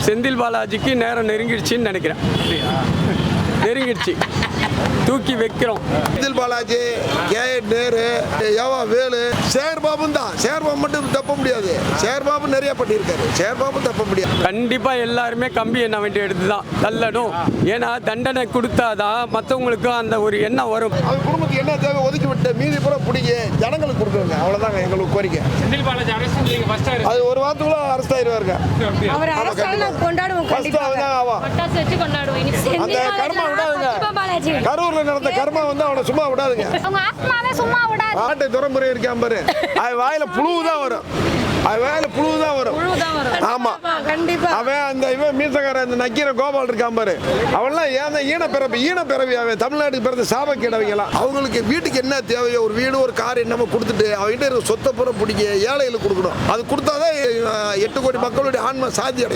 செந்தில் பாலாஜிக்கு நேரம் நெருங்கிடுச்சின்னு நினைக்கிறேன். நெருங்கிடுச்சு, தூக்கி வைக்கிறோம். செந்தில் பாலாஜி, கேஎட் நேரு, யோவா வேலு, சேர்பாபு தான். சேர்பாபு மட்டும் தப்ப முடியாது. சேர்பாபு நிறைய பண்ணியிருக்காரு. சேர்பாபு தப்ப முடியாது. கண்டிப்பா எல்லாருமே கம்பி எண்ண வேண்டிய எடுத்து தான் தள்ளணும். ஏன்னா தண்டனை கொடுத்தாதான் மற்றவங்களுக்கும் அந்த ஒரு எண்ணம் வரும். அது குடும்பத்துக்கு என்ன தேவை ஒதுக்கி விட்டு மீதி பூரா பிடிங்க ஜனங்களுக்கு கொடுக்குறோங்க. அவ்வளோதாங்க எங்களுக்கு கோரிக்கை. செந்தில் பாலாஜி அது ஒரு வாரத்துக்குள்ள அரெஸ்ட் ஆயிடுவாருங்க. அவர் அரசாங்கம் கொண்டாடுவோம். பட்டாசு வச்சு கொண்டாடுவோம். அந்த கர்மா விடாதுங்க. கரூர்ல நடந்த கர்மா வந்து அவனை சும்மா விடாதுங்க. அவங்க ஆத்மாவே சும்மா விடாது. ஆட்டை துறமுறை இருக்கான் பாரு, அது வாயில புழுவுதான் வரும். அது வாயில புழுவுதான் வரும். ஆமா கண்டிப்பா. அவன் அந்த இவன் மீசக்காரன் அந்த நக்கீர கோபால் இருக்கான் பாரு, அவன்லாம் ஏன் ஈனப்பிறவி அவன் தமிழ்நாட்டுக்கு பிறந்த சாபக்கேடவங்கலாம். அவங்களுக்கு வீட்டுக்கு என்ன தேவையோ ஒரு வீடு ஒரு கார் என்னமோ கொடுத்துட்டு அவங்ககிட்ட சொத்தை பூரா பிடிக்க ஏழைகளுக்கு கொடுக்கணும். அது கொடுத்தாதான் 8 கோடி மக்களுடைய ஆன்மா சாதி அடையும்.